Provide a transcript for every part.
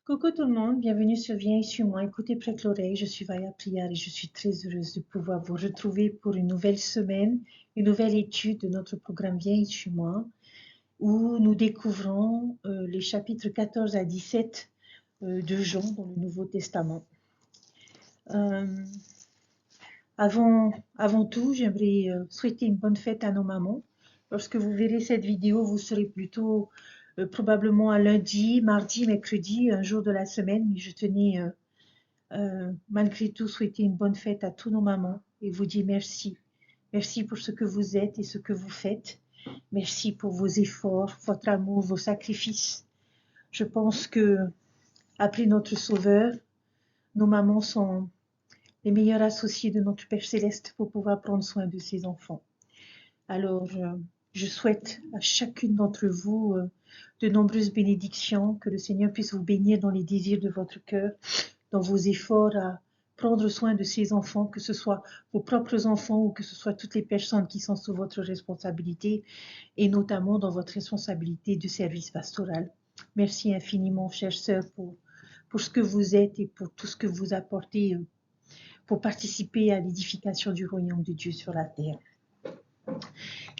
Coucou tout le monde, bienvenue sur Viens et suis-moi, écoutez prête l'oreille, je suis Vaya Prière et je suis très heureuse de pouvoir vous retrouver pour une nouvelle semaine, une nouvelle étude de notre programme Viens et suis-moi, où nous découvrons les chapitres 14 à 17 de Jean dans le Nouveau Testament. Euh, avant tout, j'aimerais souhaiter une bonne fête à nos mamans. Lorsque vous verrez cette vidéo, vous serez plutôt probablement à lundi, mardi, mercredi, un jour de la semaine, mais je tenais malgré tout souhaiter une bonne fête à tous nos mamans et vous dire merci. Merci pour ce que vous êtes et ce que vous faites. Merci pour vos efforts, votre amour, vos sacrifices. Je pense que après notre Sauveur, nos mamans sont les meilleurs associés de notre Père Céleste pour pouvoir prendre soin de ses enfants. Alors, je souhaite à chacune d'entre vous de nombreuses bénédictions, que le Seigneur puisse vous bénir dans les désirs de votre cœur, dans vos efforts à prendre soin de ces enfants, que ce soit vos propres enfants ou que ce soit toutes les personnes qui sont sous votre responsabilité, et notamment dans votre responsabilité de service pastoral. Merci infiniment, chères sœurs, pour ce que vous êtes et pour tout ce que vous apportez pour participer à l'édification du royaume de Dieu sur la terre.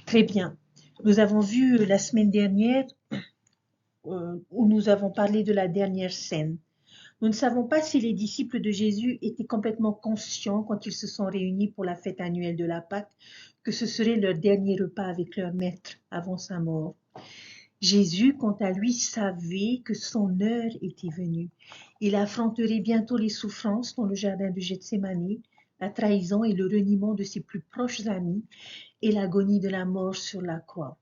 Très bien. Nous avons vu la semaine dernière où nous avons parlé de la dernière scène. Nous ne savons pas si les disciples de Jésus étaient complètement conscients quand ils se sont réunis pour la fête annuelle de la Pâque que ce serait leur dernier repas avec leur maître avant sa mort. Jésus, quant à lui, savait que son heure était venue. Il affronterait bientôt les souffrances dans le jardin de Gethsémani, la trahison et le reniement de ses plus proches amis et l'agonie de la mort sur la croix.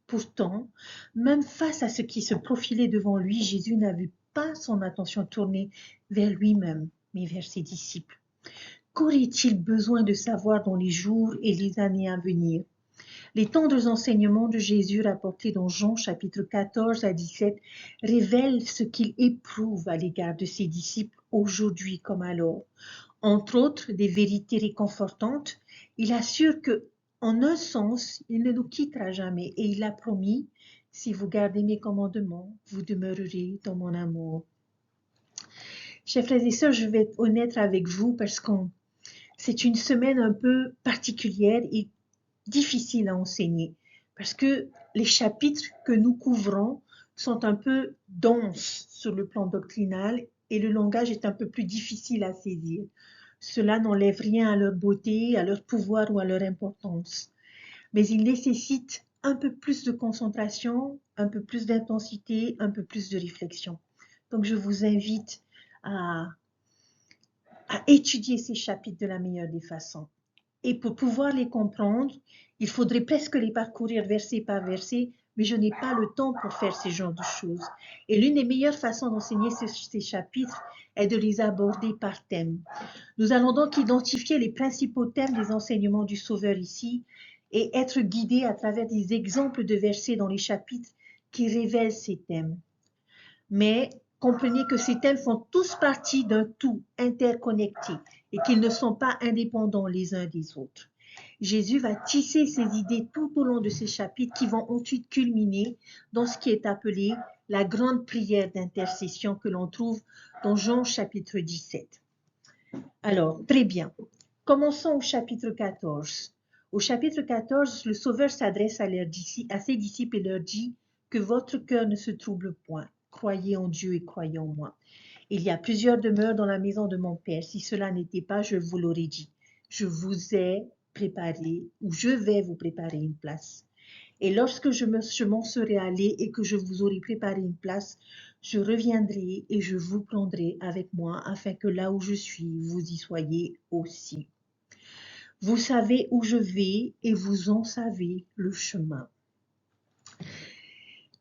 Pourtant, même face à ce qui se profilait devant lui, Jésus n'avait pas son attention tournée vers lui-même, mais vers ses disciples. Qu'aurait-il besoin de savoir dans les jours et les années à venir? Les tendres enseignements de Jésus rapportés dans Jean chapitre 14 à 17 révèlent ce qu'il éprouve à l'égard de ses disciples aujourd'hui comme alors. Entre autres, des vérités réconfortantes, il assure que, en un sens, il ne nous quittera jamais et il a promis, si vous gardez mes commandements, vous demeurerez dans mon amour. Chers frères et sœurs, je vais être honnête avec vous parce que c'est une semaine un peu particulière et difficile à enseigner parce que les chapitres que nous couvrons sont un peu denses sur le plan doctrinal et le langage est un peu plus difficile à saisir. Cela n'enlève rien à leur beauté, à leur pouvoir ou à leur importance. Mais il nécessite un peu plus de concentration, un peu plus d'intensité, un peu plus de réflexion. Donc je vous invite à étudier ces chapitres de la meilleure des façons. Et pour pouvoir les comprendre, il faudrait presque les parcourir verset par verset, mais je n'ai pas le temps pour faire ce genre de choses. Et l'une des meilleures façons d'enseigner ces chapitres est de les aborder par thème. Nous allons donc identifier les principaux thèmes des enseignements du Sauveur ici et être guidés à travers des exemples de versets dans les chapitres qui révèlent ces thèmes. Mais comprenez que ces thèmes font tous partie d'un tout interconnecté et qu'ils ne sont pas indépendants les uns des autres. Jésus va tisser ses idées tout au long de ces chapitres qui vont ensuite culminer dans ce qui est appelé la grande prière d'intercession que l'on trouve dans Jean chapitre 17. Alors, très bien. Commençons au chapitre 14. Au chapitre 14, le Sauveur s'adresse à ses disciples et leur dit que votre cœur ne se trouble point. Croyez en Dieu et croyez en moi. Il y a plusieurs demeures dans la maison de mon Père. Si cela n'était pas, je vous l'aurais dit. Je vous ai préparé, ou je vais vous préparer une place. Et lorsque je m'en serai allé et que je vous aurai préparé une place, je reviendrai et je vous prendrai avec moi, afin que là où je suis, vous y soyez aussi. Vous savez où je vais et vous en savez le chemin.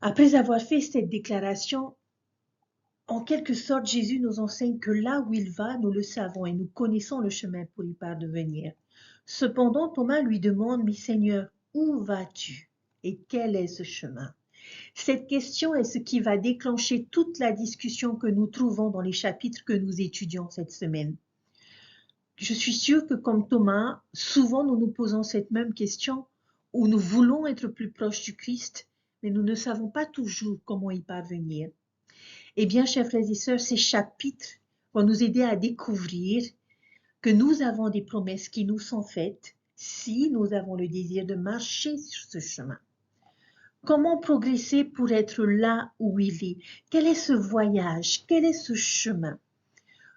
Après avoir fait cette déclaration, en quelque sorte, Jésus nous enseigne que là où il va, nous le savons et nous connaissons le chemin pour y parvenir. Cependant, Thomas lui demande, « Mais Seigneur, où vas-tu et quel est ce chemin ?» Cette question est ce qui va déclencher toute la discussion que nous trouvons dans les chapitres que nous étudions cette semaine. Je suis sûre que comme Thomas, souvent nous nous posons cette même question où nous voulons être plus proches du Christ, mais nous ne savons pas toujours comment y parvenir. Eh bien, chers frères et sœurs, ces chapitres vont nous aider à découvrir que nous avons des promesses qui nous sont faites si nous avons le désir de marcher sur ce chemin. Comment progresser pour être là où il est? Quel est ce voyage? Quel est ce chemin?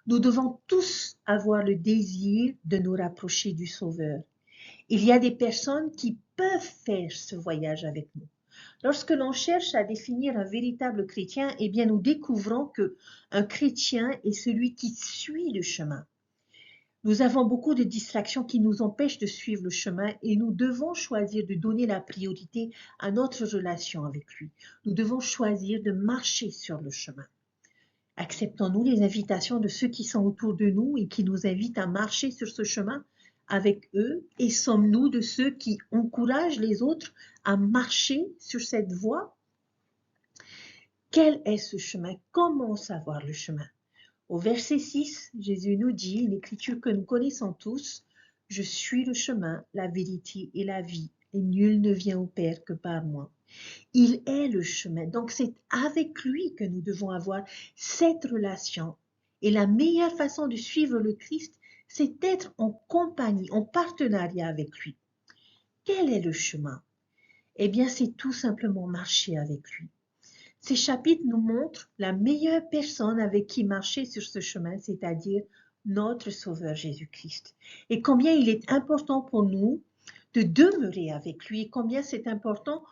Nous devons tous avoir le désir de nous rapprocher du Sauveur. Il y a des personnes qui peuvent faire ce voyage avec nous. Lorsque l'on cherche à définir un véritable chrétien, eh bien nous découvrons que un chrétien est celui qui suit le chemin. Nous avons beaucoup de distractions qui nous empêchent de suivre le chemin et nous devons choisir de donner la priorité à notre relation avec lui. Nous devons choisir de marcher sur le chemin. Acceptons-nous les invitations de ceux qui sont autour de nous et qui nous invitent à marcher sur ce chemin avec eux, et sommes-nous de ceux qui encouragent les autres à marcher sur cette voie? Quel est ce chemin? Comment savoir le chemin? Au verset 6, Jésus nous dit, l'écriture que nous connaissons tous, « Je suis le chemin, la vérité et la vie, et nul ne vient au Père que par moi. » Il est le chemin, donc c'est avec lui que nous devons avoir cette relation. Et la meilleure façon de suivre le Christ, c'est d'être en compagnie, en partenariat avec lui. Quel est le chemin? Eh bien, c'est tout simplement marcher avec lui. Ces chapitres nous montrent la meilleure personne avec qui marcher sur ce chemin, c'est-à-dire notre Sauveur Jésus-Christ. Et combien il est important pour nous de demeurer avec lui, et combien c'est important,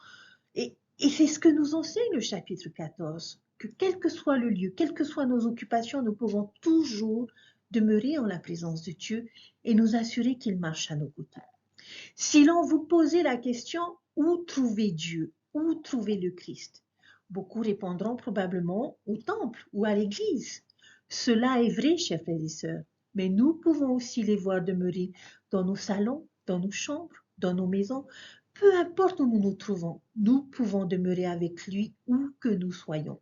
et c'est ce que nous enseigne le chapitre 14, que quel que soit le lieu, quelles que soient nos occupations, nous pouvons toujours demeurer en la présence de Dieu et nous assurer qu'il marche à nos côtés. Si l'on vous posait la question, où trouver Dieu? Où trouver le Christ? Beaucoup répondront probablement au temple ou à l'église. Cela est vrai, chers frères et sœurs, mais nous pouvons aussi les voir demeurer dans nos salons, dans nos chambres, dans nos maisons. Peu importe où nous nous trouvons, nous pouvons demeurer avec lui où que nous soyons.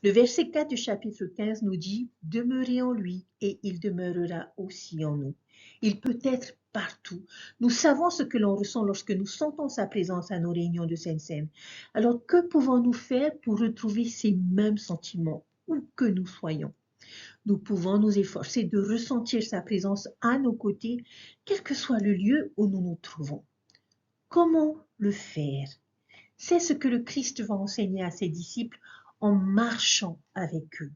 Le verset 4 du chapitre 15 nous dit « Demeurez en lui et il demeurera aussi en nous ». Il peut être partout. Nous savons ce que l'on ressent lorsque nous sentons sa présence à nos réunions de Sainte-Seine. Alors que pouvons-nous faire pour retrouver ces mêmes sentiments où que nous soyons? Nous pouvons nous efforcer de ressentir sa présence à nos côtés, quel que soit le lieu où nous nous trouvons. Comment le faire? C'est ce que le Christ va enseigner à ses disciples en marchant avec eux.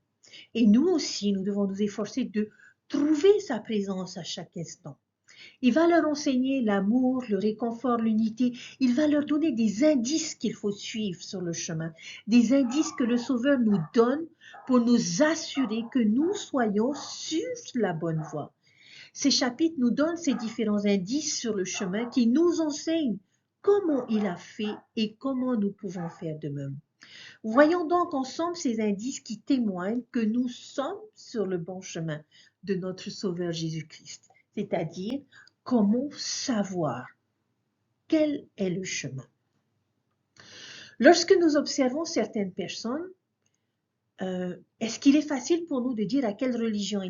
Et nous aussi, nous devons nous efforcer de trouver sa présence à chaque instant. Il va leur enseigner l'amour, le réconfort, l'unité. Il va leur donner des indices qu'il faut suivre sur le chemin, des indices que le Sauveur nous donne pour nous assurer que nous soyons sur la bonne voie. Ces chapitres nous donnent ces différents indices sur le chemin qui nous enseignent comment il a fait et comment nous pouvons faire de même. Voyons donc ensemble ces indices qui témoignent que nous sommes sur le bon chemin de notre Sauveur Jésus-Christ, c'est-à-dire comment savoir quel est le chemin. Lorsque nous observons certaines personnes, est-ce qu'il est facile pour nous de dire à quelle religion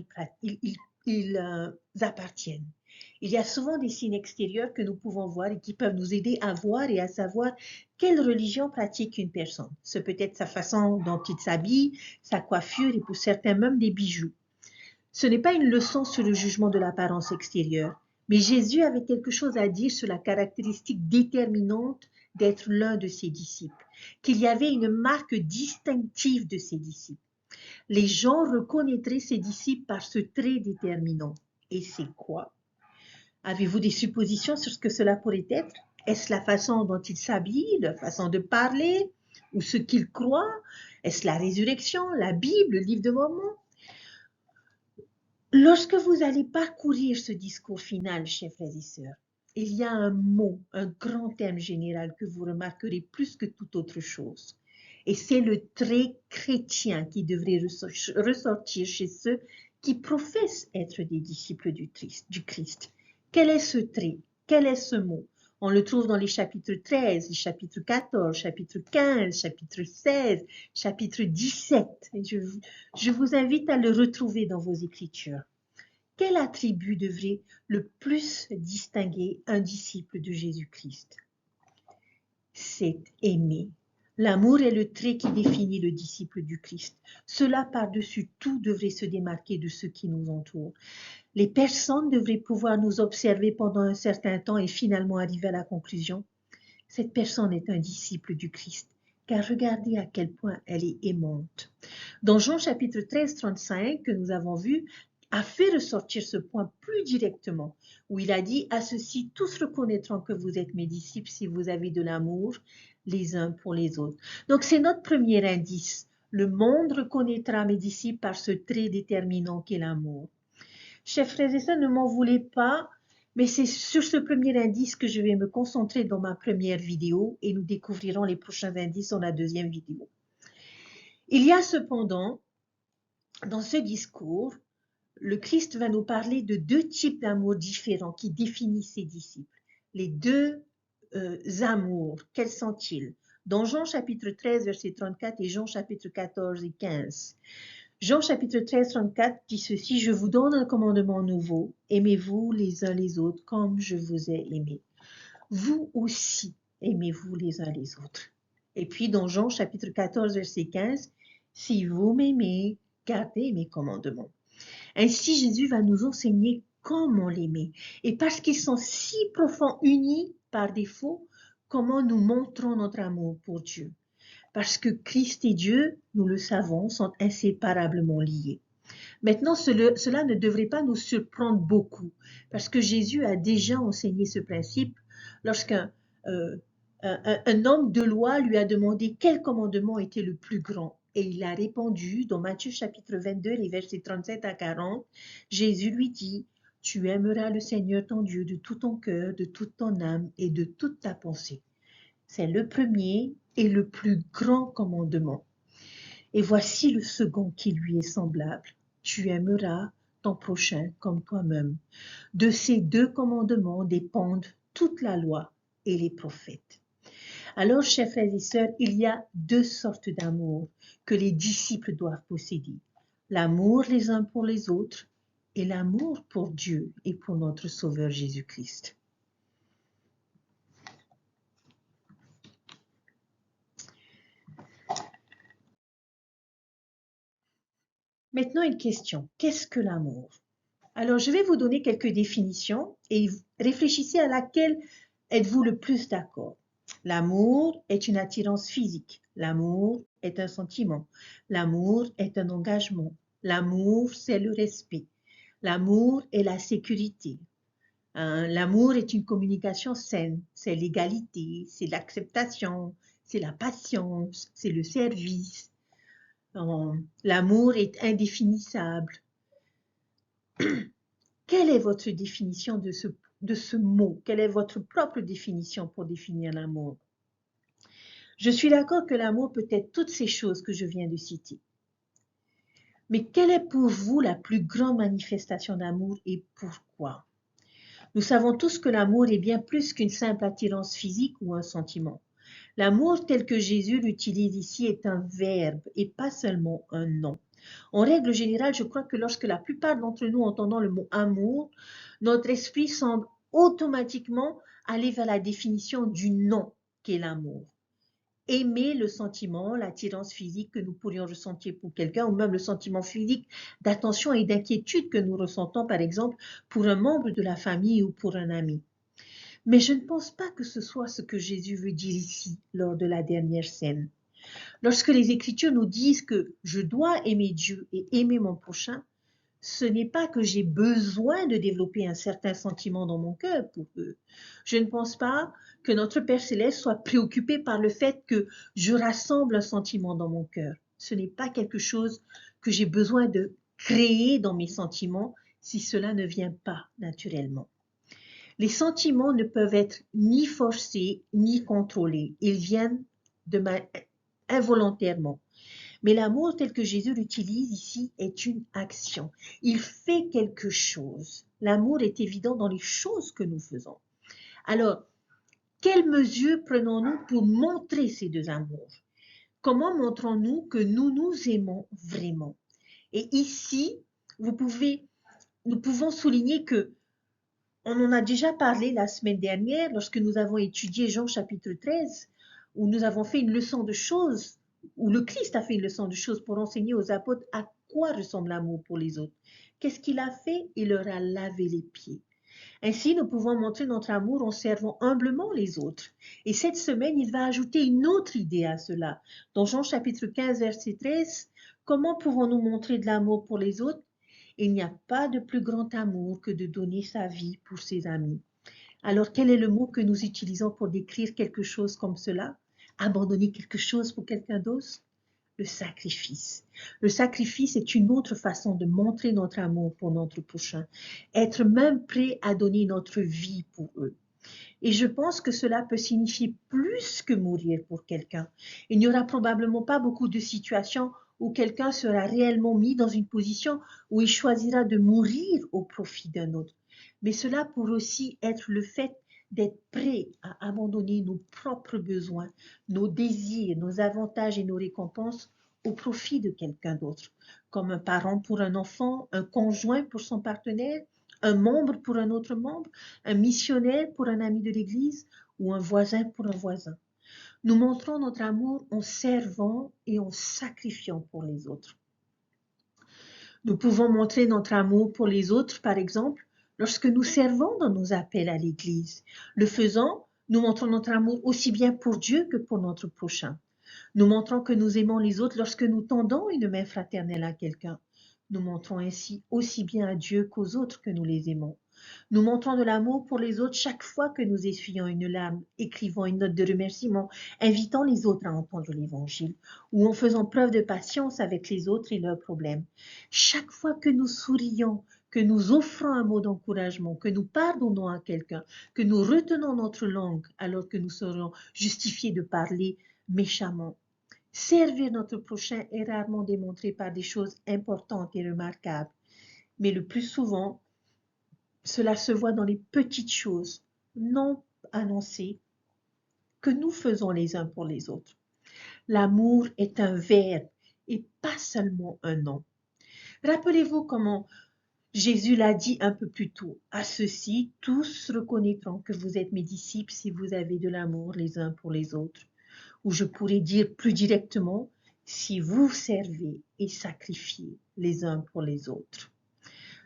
ils appartiennent? Il y a souvent des signes extérieurs que nous pouvons voir et qui peuvent nous aider à voir et à savoir quelle religion pratique une personne. Ce peut être sa façon dont il s'habille, sa coiffure et pour certains même des bijoux. Ce n'est pas une leçon sur le jugement de l'apparence extérieure, mais Jésus avait quelque chose à dire sur la caractéristique déterminante d'être l'un de ses disciples, qu'il y avait une marque distinctive de ses disciples. Les gens reconnaîtraient ses disciples par ce trait déterminant. Et c'est quoi? Avez-vous des suppositions sur ce que cela pourrait être? Est-ce la façon dont ils s'habillent, la façon de parler, ou ce qu'ils croient? Est-ce la résurrection, la Bible, le livre de Mormon? Lorsque vous allez parcourir ce discours final, chers frères et sœurs, il y a un mot, un grand thème général que vous remarquerez plus que toute autre chose. Et c'est le trait chrétien qui devrait ressortir chez ceux qui professent être des disciples du Christ. Quel est ce trait? Quel est ce mot? On le trouve dans les chapitres 13, les chapitres 14, chapitre 15, chapitre 16, chapitre 17. Et je vous invite à le retrouver dans vos écritures. Quel attribut devrait le plus distinguer un disciple de Jésus-Christ? C'est aimer. L'amour est le trait qui définit le disciple du Christ. Cela par-dessus tout devrait se démarquer de ceux qui nous entourent. Les personnes devraient pouvoir nous observer pendant un certain temps et finalement arriver à la conclusion: cette personne est un disciple du Christ, car regardez à quel point elle est aimante. Dans Jean chapitre 13, 35, que nous avons vu, a fait ressortir ce point plus directement, où il a dit: à ceci, tous reconnaîtront que vous êtes mes disciples si vous avez de l'amour les uns pour les autres. Donc c'est notre premier indice. Le monde reconnaîtra mes disciples par ce trait déterminant qu'est l'amour. Chers frères et sœurs, ne m'en voulez pas, mais c'est sur ce premier indice que je vais me concentrer dans ma première vidéo et nous découvrirons les prochains indices dans la deuxième vidéo. Il y a cependant, dans ce discours, le Christ va nous parler de deux types d'amour différents qui définissent ses disciples. Les deux amours, quels sont-ils? Dans Jean chapitre 13, verset 34 et Jean chapitre 14 et 15. Jean chapitre 13, 34 dit ceci: je vous donne un commandement nouveau, aimez-vous les uns les autres comme je vous ai aimé. Vous aussi, aimez-vous les uns les autres. Et puis dans Jean chapitre 14, verset 15, si vous m'aimez, gardez mes commandements. Ainsi, Jésus va nous enseigner comment l'aimer. Et parce qu'ils sont si profonds, unis par défaut, comment nous montrons notre amour pour Dieu. Parce que Christ et Dieu, nous le savons, sont inséparablement liés. Maintenant, cela ne devrait pas nous surprendre beaucoup, parce que Jésus a déjà enseigné ce principe lorsqu'un un homme de loi lui a demandé quel commandement était le plus grand. Et il a répondu dans Matthieu chapitre 22, les versets 37 à 40, Jésus lui dit: tu aimeras le Seigneur ton Dieu de tout ton cœur, de toute ton âme et de toute ta pensée. C'est le premier et le plus grand commandement. Et voici le second qui lui est semblable. Tu aimeras ton prochain comme toi-même. De ces deux commandements dépendent toute la loi et les prophètes. Alors, chers frères et sœurs, il y a deux sortes d'amour que les disciples doivent posséder. L'amour les uns pour les autres et l'amour pour Dieu et pour notre Sauveur Jésus-Christ. Maintenant, une question. Qu'est-ce que l'amour? Alors, je vais vous donner quelques définitions et réfléchissez à laquelle êtes-vous le plus d'accord. L'amour est une attirance physique. L'amour est un sentiment. L'amour est un engagement. L'amour, c'est le respect. L'amour est la sécurité. L'amour est une communication saine. C'est l'égalité, c'est l'acceptation, c'est la patience, c'est le service. L'amour est indéfinissable. Quelle est votre définition de ce mot? Quelle est votre propre définition pour définir l'amour? Je suis d'accord que l'amour peut être toutes ces choses que je viens de citer. Mais quelle est pour vous la plus grande manifestation d'amour et pourquoi? Nous savons tous que l'amour est bien plus qu'une simple attirance physique ou un sentiment. L'amour tel que Jésus l'utilise ici est un verbe et pas seulement un nom. En règle générale, je crois que lorsque la plupart d'entre nous entendons le mot amour, notre esprit semble automatiquement aller vers la définition du nom qu'est l'amour. Aimer le sentiment, l'attirance physique que nous pourrions ressentir pour quelqu'un, ou même le sentiment physique d'attention et d'inquiétude que nous ressentons, par exemple, pour un membre de la famille ou pour un ami. Mais je ne pense pas que ce soit ce que Jésus veut dire ici, lors de la dernière scène. Lorsque les Écritures nous disent que je dois aimer Dieu et aimer mon prochain, ce n'est pas que j'ai besoin de développer un certain sentiment dans mon cœur pour eux. Je ne pense pas que notre Père Céleste soit préoccupé par le fait que je rassemble un sentiment dans mon cœur. Ce n'est pas quelque chose que j'ai besoin de créer dans mes sentiments si cela ne vient pas naturellement. Les sentiments ne peuvent être ni forcés ni contrôlés. Ils viennent involontairement. Mais l'amour tel que Jésus l'utilise ici est une action. Il fait quelque chose. L'amour est évident dans les choses que nous faisons. Alors, quelles mesures prenons-nous pour montrer ces deux amours? Comment montrons-nous que nous nous aimons vraiment? Et ici, nous pouvons souligner que on en a déjà parlé la semaine dernière lorsque nous avons étudié Jean chapitre 13, où nous avons fait une leçon de choses, où le Christ a fait une leçon de choses pour enseigner aux apôtres à quoi ressemble l'amour pour les autres. Qu'est-ce qu'il a fait? Il leur a lavé les pieds. Ainsi, nous pouvons montrer notre amour en servant humblement les autres. Et cette semaine, il va ajouter une autre idée à cela. Dans Jean chapitre 15, verset 13, comment pouvons-nous montrer de l'amour pour les autres? Il n'y a pas de plus grand amour que de donner sa vie pour ses amis. Alors, quel est le mot que nous utilisons pour décrire quelque chose comme cela? Abandonner quelque chose pour quelqu'un d'autre? Le sacrifice. Le sacrifice est une autre façon de montrer notre amour pour notre prochain. Être même prêt à donner notre vie pour eux. Et je pense que cela peut signifier plus que mourir pour quelqu'un. Il n'y aura probablement pas beaucoup de situations où quelqu'un sera réellement mis dans une position où il choisira de mourir au profit d'un autre. Mais cela pourrait aussi être le fait d'être prêt à abandonner nos propres besoins, nos désirs, nos avantages et nos récompenses au profit de quelqu'un d'autre, comme un parent pour un enfant, un conjoint pour son partenaire, un membre pour un autre membre, un missionnaire pour un ami de l'Église ou un voisin pour un voisin. Nous montrons notre amour en servant et en sacrifiant pour les autres. Nous pouvons montrer notre amour pour les autres, par exemple, lorsque nous servons dans nos appels à l'Église. Le faisant, nous montrons notre amour aussi bien pour Dieu que pour notre prochain. Nous montrons que nous aimons les autres lorsque nous tendons une main fraternelle à quelqu'un. Nous montrons ainsi aussi bien à Dieu qu'aux autres que nous les aimons. Nous montrons de l'amour pour les autres chaque fois que nous essuyons une larme, écrivant une note de remerciement, invitant les autres à entendre l'Évangile, ou en faisant preuve de patience avec les autres et leurs problèmes. Chaque fois que nous sourions, que nous offrons un mot d'encouragement, que nous pardonnons à quelqu'un, que nous retenons notre langue alors que nous serions justifiés de parler méchamment. Servir notre prochain est rarement démontré par des choses importantes et remarquables, mais le plus souvent, cela se voit dans les petites choses non annoncées que nous faisons les uns pour les autres. L'amour est un verbe et pas seulement un nom. Rappelez-vous comment Jésus l'a dit un peu plus tôt. À ceci, tous reconnaîtront que vous êtes mes disciples si vous avez de l'amour les uns pour les autres. Ou je pourrais dire plus directement, si vous servez et sacrifiez les uns pour les autres.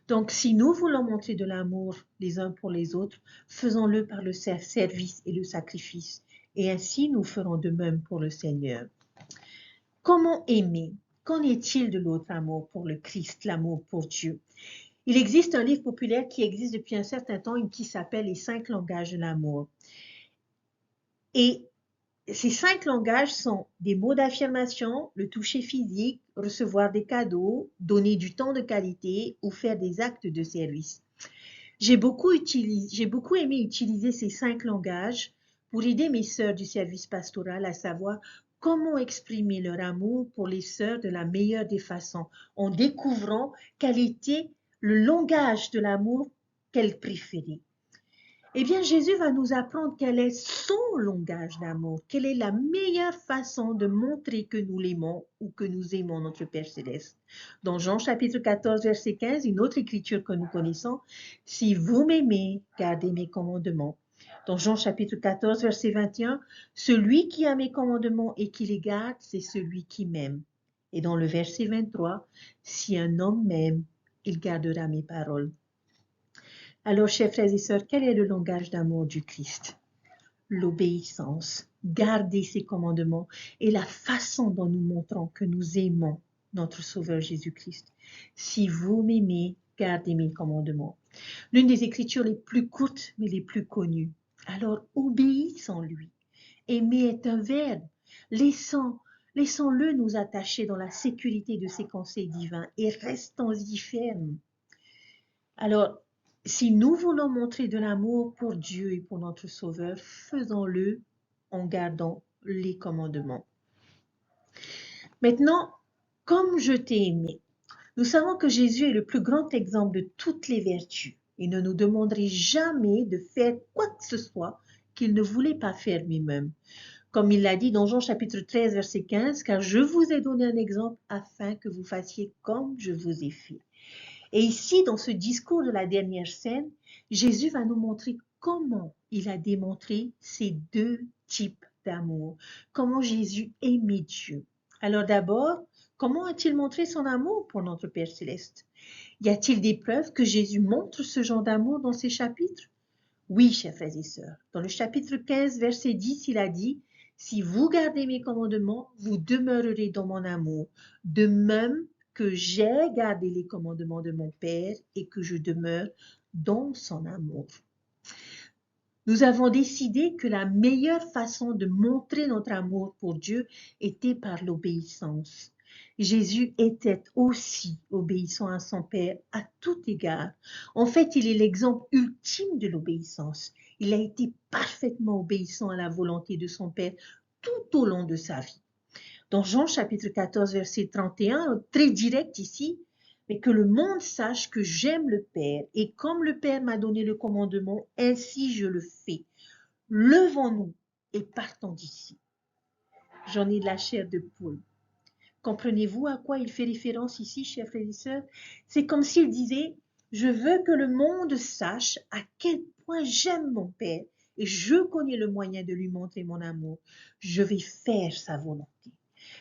Donc, si nous voulons montrer de l'amour les uns pour les autres, faisons-le par le service et le sacrifice. Et ainsi, nous ferons de même pour le Seigneur. Comment aimer? Qu'en est-il de l'autre amour pour le Christ, l'amour pour Dieu? Il existe un livre populaire qui existe depuis un certain temps et qui s'appelle Les 5 langages de l'amour. Et ces 5 langages sont des mots d'affirmation, le toucher physique, recevoir des cadeaux, donner du temps de qualité ou faire des actes de service. J'ai beaucoup aimé utiliser ces 5 langages pour aider mes sœurs du service pastoral à savoir comment exprimer leur amour pour les sœurs de la meilleure des façons, en découvrant quel était le langage de l'amour qu'elles préféraient. Eh bien, Jésus va nous apprendre quel est son langage d'amour, quelle est la meilleure façon de montrer que nous l'aimons ou que nous aimons notre Père Céleste. Dans Jean chapitre 14, verset 15, une autre écriture que nous connaissons, « Si vous m'aimez, gardez mes commandements ». Dans Jean chapitre 14, verset 21, « Celui qui a mes commandements et qui les garde, c'est celui qui m'aime ». Et dans le verset 23, « Si un homme m'aime, il gardera mes paroles ». Alors, chers frères et sœurs, quel est le langage d'amour du Christ? L'obéissance, garder ses commandements et la façon dont nous montrons que nous aimons notre Sauveur Jésus-Christ. Si vous m'aimez, gardez mes commandements. L'une des écritures les plus courtes mais les plus connues. Alors, obéissons-lui. Aimer est un verbe. Laissons-le nous attacher dans la sécurité de ses conseils divins et restons-y fermes. Alors, si nous voulons montrer de l'amour pour Dieu et pour notre Sauveur, faisons-le en gardant les commandements. Maintenant, comme je t'ai aimé, nous savons que Jésus est le plus grand exemple de toutes les vertus. Il ne nous demanderait jamais de faire quoi que ce soit qu'il ne voulait pas faire lui-même. Comme il l'a dit dans Jean chapitre 13, verset 15, « Car je vous ai donné un exemple afin que vous fassiez comme je vous ai fait. » Et ici, dans ce discours de la dernière scène, Jésus va nous montrer comment il a démontré ces deux types d'amour, comment Jésus aimait Dieu. Alors d'abord, comment a-t-il montré son amour pour notre Père céleste? Y a-t-il des preuves que Jésus montre ce genre d'amour dans ces chapitres? Oui, chers frères et sœurs. Dans le chapitre 15, verset 10, il a dit, « Si vous gardez mes commandements, vous demeurerez dans mon amour, de même que j'ai gardé les commandements de mon Père et que je demeure dans son amour. » Nous avons décidé que la meilleure façon de montrer notre amour pour Dieu était par l'obéissance. Jésus était aussi obéissant à son Père à tout égard. En fait, il est l'exemple ultime de l'obéissance. Il a été parfaitement obéissant à la volonté de son Père tout au long de sa vie. Dans Jean chapitre 14, verset 31, très direct ici, mais que le monde sache que j'aime le Père, et comme le Père m'a donné le commandement, ainsi je le fais. Levons-nous et partons d'ici. J'en ai de la chair de poule. Comprenez-vous à quoi il fait référence ici, chers frères et sœurs? C'est comme s'il disait, je veux que le monde sache à quel point j'aime mon Père, et je connais le moyen de lui montrer mon amour. Je vais faire sa volonté.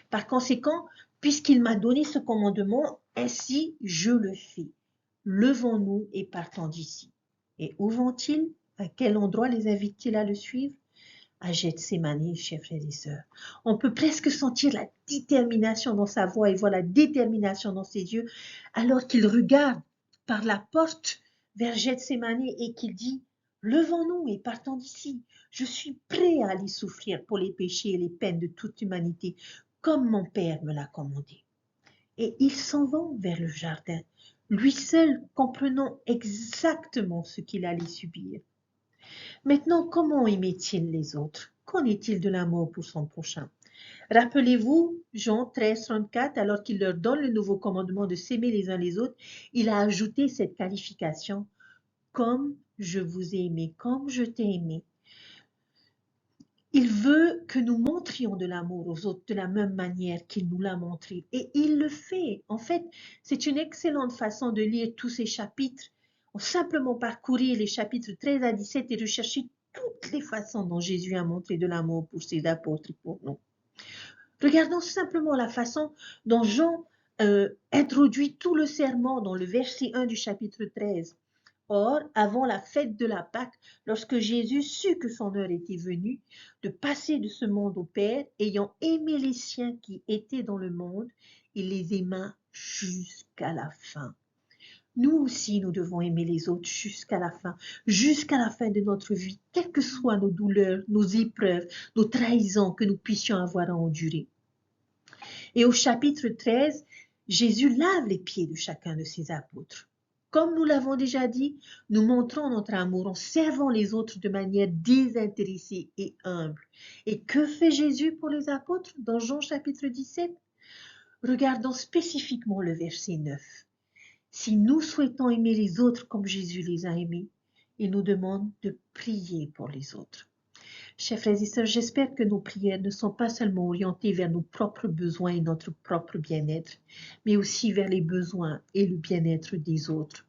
Par conséquent, puisqu'il m'a donné ce commandement, ainsi je le fais. Levons-nous et partons d'ici. Et où vont-ils? À quel endroit les invite-t-il à le suivre? À Gethsémani, chers frères et sœurs. On peut presque sentir la détermination dans sa voix et voir la détermination dans ses yeux alors qu'il regarde par la porte vers Gethsémani et qu'il dit « Levons-nous et partons d'ici. Je suis prêt à aller souffrir pour les péchés et les peines de toute humanité, comme mon Père me l'a commandé. » Et ils s'en vont vers le jardin, lui seul comprenant exactement ce qu'il allait subir. Maintenant, comment aimait-il les autres? Qu'en est-il de l'amour pour son prochain? Rappelez-vous, Jean 13, 34, alors qu'il leur donne le nouveau commandement de s'aimer les uns les autres, il a ajouté cette qualification, comme je vous ai aimé, comme je t'ai aimé. Il veut que nous montrions de l'amour aux autres de la même manière qu'il nous l'a montré. Et il le fait. En fait, c'est une excellente façon de lire tous ces chapitres. Simplement parcourir les chapitres 13 à 17 et rechercher toutes les façons dont Jésus a montré de l'amour pour ses apôtres et pour nous. Regardons simplement la façon dont Jean introduit tout le serment dans le verset 1 du chapitre 13. Or, avant la fête de la Pâque, lorsque Jésus sut que son heure était venue de passer de ce monde au Père, ayant aimé les siens qui étaient dans le monde, il les aima jusqu'à la fin. Nous aussi, nous devons aimer les autres jusqu'à la fin de notre vie, quelles que soient nos douleurs, nos épreuves, nos trahisons que nous puissions avoir à endurer. Et au chapitre 13, Jésus lave les pieds de chacun de ses apôtres. Comme nous l'avons déjà dit, nous montrons notre amour en servant les autres de manière désintéressée et humble. Et que fait Jésus pour les apôtres dans Jean chapitre 17? Regardons spécifiquement le verset 9. Si nous souhaitons aimer les autres comme Jésus les a aimés, il nous demande de prier pour les autres. Chers frères et sœurs, j'espère que nos prières ne sont pas seulement orientées vers nos propres besoins et notre propre bien-être, mais aussi vers les besoins et le bien-être des autres.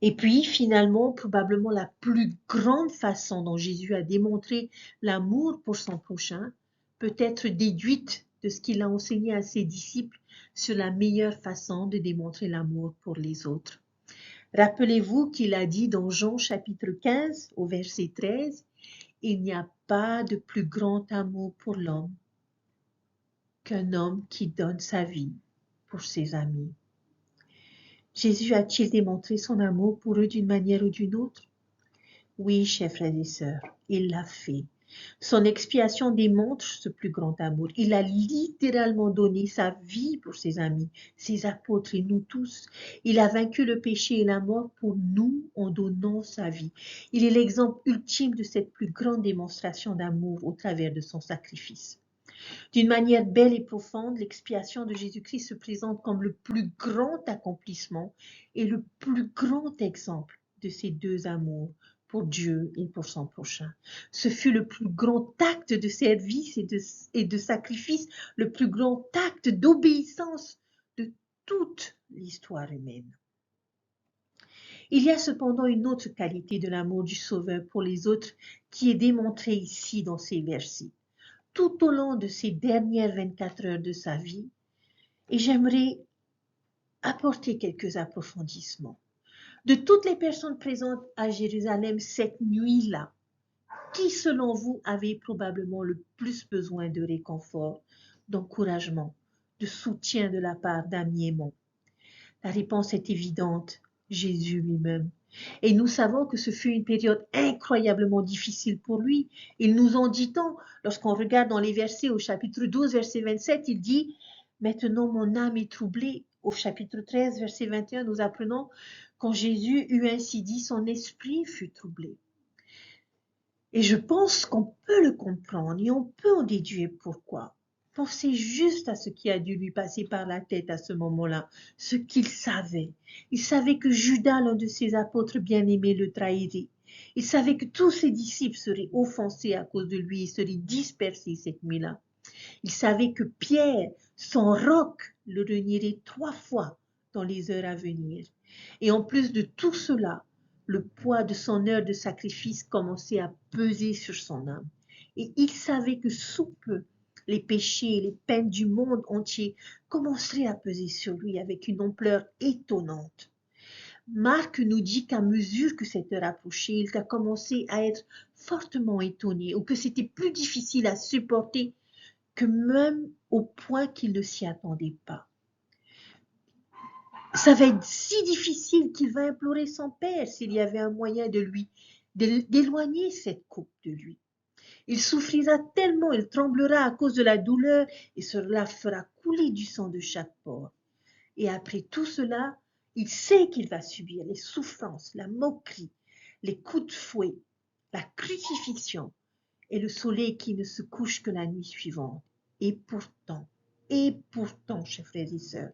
Et puis, finalement, probablement la plus grande façon dont Jésus a démontré l'amour pour son prochain peut être déduite de ce qu'il a enseigné à ses disciples sur la meilleure façon de démontrer l'amour pour les autres. Rappelez-vous qu'il a dit dans Jean chapitre 15 au verset 13, « Il n'y a pas de plus grand amour pour l'homme qu'un homme qui donne sa vie pour ses amis. » Jésus a-t-il démontré son amour pour eux d'une manière ou d'une autre? Oui, chers frères et sœurs, il l'a fait. Son expiation démontre ce plus grand amour. Il a littéralement donné sa vie pour ses amis, ses apôtres et nous tous. Il a vaincu le péché et la mort pour nous en donnant sa vie. Il est l'exemple ultime de cette plus grande démonstration d'amour au travers de son sacrifice. D'une manière belle et profonde, l'expiation de Jésus-Christ se présente comme le plus grand accomplissement et le plus grand exemple de ces deux amours pour Dieu et pour son prochain. Ce fut le plus grand acte de service et de sacrifice, le plus grand acte d'obéissance de toute l'histoire humaine. Il y a cependant une autre qualité de l'amour du Sauveur pour les autres qui est démontrée ici dans ces versets. tout au long de ces dernières 24 heures de sa vie et j'aimerais apporter quelques approfondissements. De toutes les personnes présentes à Jérusalem cette nuit-là, qui selon vous avait probablement le plus besoin de réconfort, d'encouragement, de soutien de la part d'amis aimants? La réponse est évidente, Jésus lui-même. Et nous savons que ce fut une période incroyablement difficile pour lui. Il nous en dit tant. Lorsqu'on regarde dans les versets au chapitre 12, verset 27, il dit « Maintenant mon âme est troublée ». Au chapitre 13, verset 21, nous apprenons « Quand Jésus eut ainsi dit, son esprit fut troublé ». Et je pense qu'on peut le comprendre et on peut en déduire pourquoi. Pensez juste à ce qui a dû lui passer par la tête à ce moment-là, ce qu'il savait. Il savait que Judas, l'un de ses apôtres bien-aimés, le trahirait. Il savait que tous ses disciples seraient offensés à cause de lui et seraient dispersés cette nuit-là. Il savait que Pierre, son roc, le renierait 3 fois dans les heures à venir. Et en plus de tout cela, le poids de son heure de sacrifice commençait à peser sur son âme. Et il savait que sous peu, les péchés et les peines du monde entier commenceraient à peser sur lui avec une ampleur étonnante. Marc nous dit qu'à mesure que cette heure approchait, il a commencé à être fortement étonné ou que c'était plus difficile à supporter que même au point qu'il ne s'y attendait pas. Ça va être si difficile qu'il va implorer son père s'il y avait un moyen d'éloigner cette coupe de lui. Il souffrira tellement, il tremblera à cause de la douleur et cela fera couler du sang de chaque pore. Et après tout cela, il sait qu'il va subir les souffrances, la moquerie, les coups de fouet, la crucifixion et le soleil qui ne se couche que la nuit suivante. Et pourtant, chers frères et sœurs,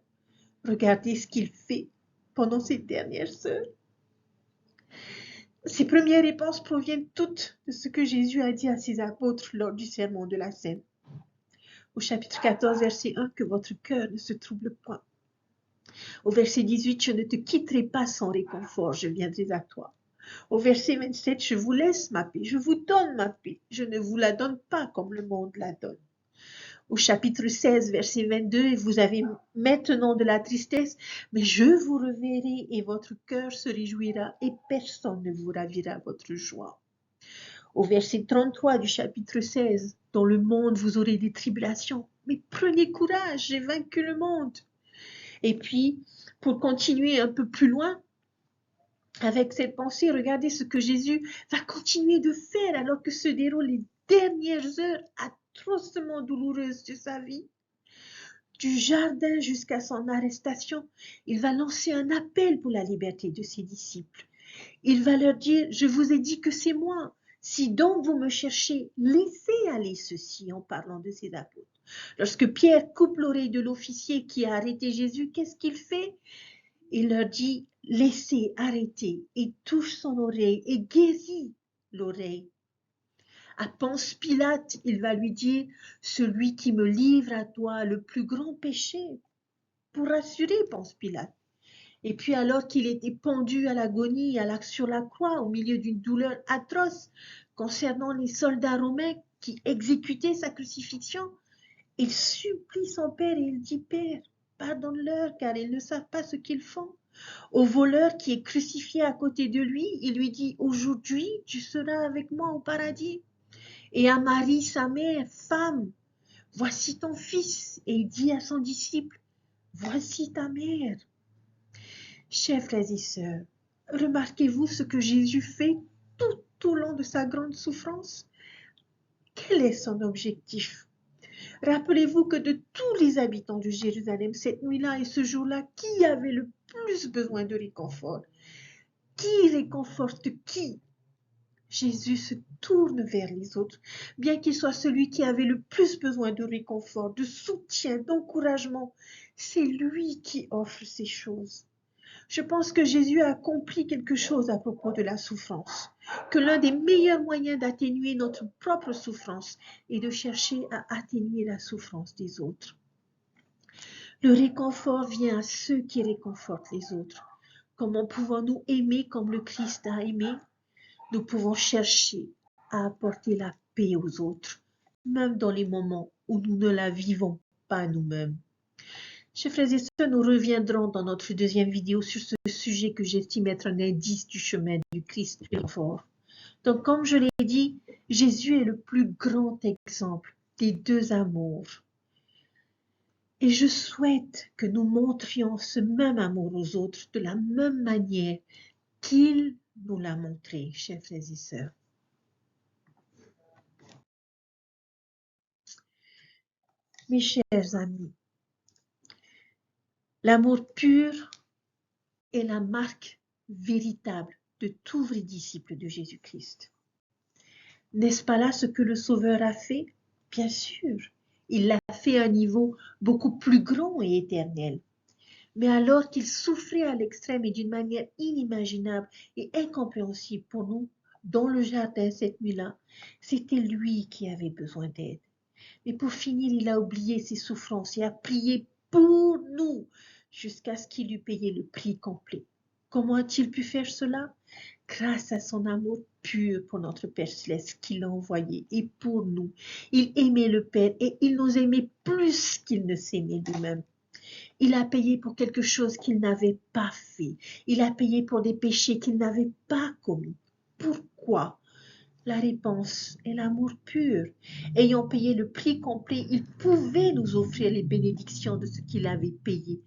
regardez ce qu'il fait pendant ces dernières heures. Ces premières réponses proviennent toutes de ce que Jésus a dit à ses apôtres lors du sermon de la Seine. Au chapitre 14, verset 1, que votre cœur ne se trouble point. Au verset 18, je ne te quitterai pas sans réconfort, je viendrai à toi. Au verset 27, je vous laisse ma paix, je vous donne ma paix, je ne vous la donne pas comme le monde la donne. Au chapitre 16, verset 22, vous avez maintenant de la tristesse, mais je vous reverrai et votre cœur se réjouira et personne ne vous ravira votre joie. Au verset 33 du chapitre 16, dans le monde vous aurez des tribulations, mais prenez courage, j'ai vaincu le monde. Et puis, pour continuer un peu plus loin, avec cette pensée, regardez ce que Jésus va continuer de faire alors que se déroulent les dernières heures atrocement douloureuses de sa vie. Du jardin jusqu'à son arrestation, il va lancer un appel pour la liberté de ses disciples. Il va leur dire, je vous ai dit que c'est moi. Si donc vous me cherchez, laissez aller ceci en parlant de ses apôtres. Lorsque Pierre coupe l'oreille de l'officier qui a arrêté Jésus, qu'est-ce qu'il fait? Il leur dit, laissez arrêter et touche son oreille et guérit l'oreille. À Ponce Pilate, il va lui dire, celui qui me livre à toi le plus grand péché, pour rassurer Ponce Pilate. Et puis alors qu'il était pendu à l'agonie sur la croix au milieu d'une douleur atroce concernant les soldats romains qui exécutaient sa crucifixion, il supplie son père et il dit, Père, pardonne-leur car ils ne savent pas ce qu'ils font. Au voleur qui est crucifié à côté de lui, il lui dit, aujourd'hui tu seras avec moi au paradis. Et à Marie, sa mère, femme, voici ton fils. Et il dit à son disciple, voici ta mère. Chers frères et sœurs, remarquez-vous ce que Jésus fait tout au long de sa grande souffrance? Quel est son objectif? Rappelez-vous que de tous les habitants de Jérusalem, cette nuit-là et ce jour-là, qui avait le plus besoin de réconfort? Qui réconforte qui? Jésus se tourne vers les autres, bien qu'il soit celui qui avait le plus besoin de réconfort, de soutien, d'encouragement. C'est lui qui offre ces choses. Je pense que Jésus a accompli quelque chose à propos de la souffrance, que l'un des meilleurs moyens d'atténuer notre propre souffrance est de chercher à atténuer la souffrance des autres. Le réconfort vient à ceux qui réconfortent les autres. Comment pouvons-nous aimer comme le Christ a aimé? Nous pouvons chercher à apporter la paix aux autres, même dans les moments où nous ne la vivons pas nous-mêmes. Chers frères et sœurs, nous reviendrons dans notre deuxième vidéo sur ce sujet que j'estime être un indice du chemin du Christ fort. Donc, comme je l'ai dit, Jésus est le plus grand exemple des deux amours. Et je souhaite que nous montrions ce même amour aux autres de la même manière qu'il nous l'a montré, chers frères et sœurs. Mes chers amis, l'amour pur est la marque véritable de tout vrai disciple de Jésus-Christ. N'est-ce pas là ce que le Sauveur a fait? Bien sûr, il l'a fait à un niveau beaucoup plus grand et éternel. Mais alors qu'il souffrait à l'extrême et d'une manière inimaginable et incompréhensible pour nous, dans le jardin cette nuit-là, c'était lui qui avait besoin d'aide. Mais pour finir, il a oublié ses souffrances et a prié pour nous jusqu'à ce qu'il eût payé le prix complet. Comment a-t-il pu faire cela? Grâce à son amour pur pour notre Père Céleste qu'il a envoyé et pour nous. Il aimait le Père et il nous aimait plus qu'il ne s'aimait lui-même. Il a payé pour quelque chose qu'il n'avait pas fait. Il a payé pour des péchés qu'il n'avait pas commis. Pourquoi? La réponse est l'amour pur. Ayant payé le prix complet, il pouvait nous offrir les bénédictions de ce qu'il avait payé,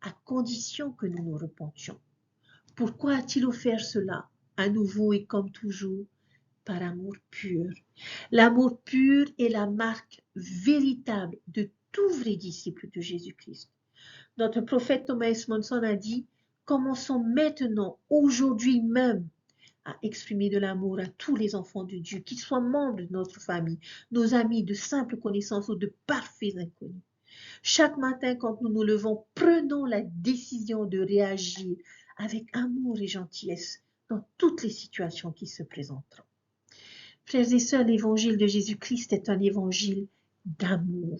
à condition que nous nous repentions. Pourquoi a-t-il offert cela? À nouveau et comme toujours, par amour pur. L'amour pur est la marque véritable de tout vrai disciple de Jésus-Christ. Notre prophète Thomas S. Monson a dit « Commençons maintenant, aujourd'hui même, à exprimer de l'amour à tous les enfants de Dieu, qu'ils soient membres de notre famille, nos amis, de simples connaissances ou de parfaits inconnus. Chaque matin, quand nous nous levons, prenons la décision de réagir avec amour et gentillesse dans toutes les situations qui se présenteront. » Frères et sœurs, l'évangile de Jésus-Christ est un évangile d'amour.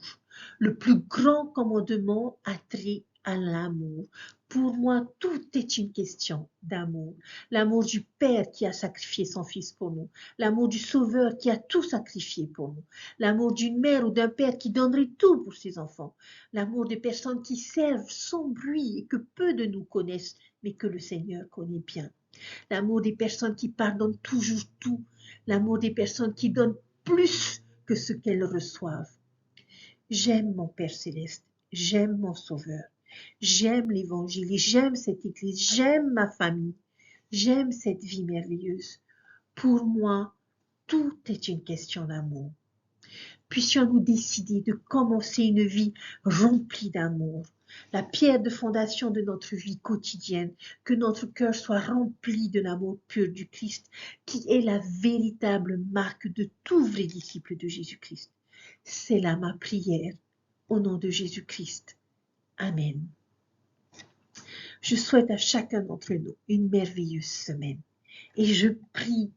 Le plus grand commandement a trait à l'amour. Pour moi, tout est une question d'amour. L'amour du Père qui a sacrifié son Fils pour nous. L'amour du Sauveur qui a tout sacrifié pour nous. L'amour d'une mère ou d'un père qui donnerait tout pour ses enfants. L'amour des personnes qui servent sans bruit et que peu de nous connaissent, mais que le Seigneur connaît bien. L'amour des personnes qui pardonnent toujours tout. L'amour des personnes qui donnent plus que ce qu'elles reçoivent. J'aime mon Père Céleste, j'aime mon Sauveur, j'aime l'Évangile et j'aime cette Église, j'aime ma famille, j'aime cette vie merveilleuse. Pour moi, tout est une question d'amour. Puissions-nous décider de commencer une vie remplie d'amour, la pierre de fondation de notre vie quotidienne, que notre cœur soit rempli de l'amour pur du Christ, qui est la véritable marque de tout vrai disciple de Jésus-Christ. C'est là ma prière, au nom de Jésus-Christ. Amen. Je souhaite à chacun d'entre nous une merveilleuse semaine et je prie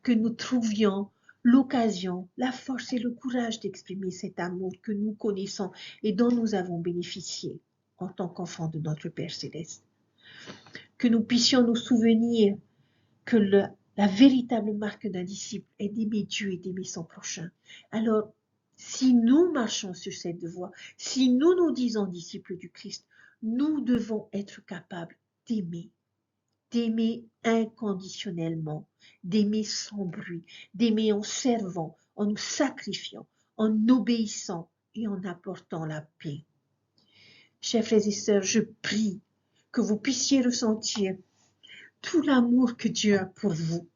que nous trouvions l'occasion, la force et le courage d'exprimer cet amour que nous connaissons et dont nous avons bénéficié en tant qu'enfants de notre Père Céleste. Que nous puissions nous souvenir que la véritable marque d'un disciple est d'aimer Dieu et d'aimer son prochain. Alors, si nous marchons sur cette voie, si nous nous disons disciples du Christ, nous devons être capables d'aimer inconditionnellement, d'aimer sans bruit, d'aimer en servant, en nous sacrifiant, en obéissant et en apportant la paix. Chers frères et sœurs, je prie que vous puissiez ressentir tout l'amour que Dieu a pour vous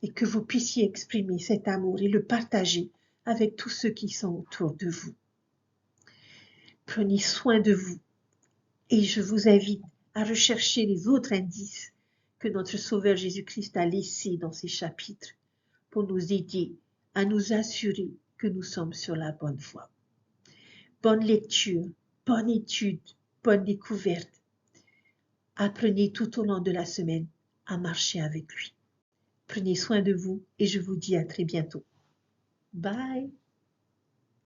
et que vous puissiez exprimer cet amour et le partager avec tous ceux qui sont autour de vous. Prenez soin de vous et je vous invite à rechercher les autres indices que notre Sauveur Jésus-Christ a laissés dans ces chapitres pour nous aider à nous assurer que nous sommes sur la bonne voie. Bonne lecture, bonne étude, bonne découverte. Apprenez tout au long de la semaine à marcher avec lui. Prenez soin de vous et je vous dis à très bientôt. Bye!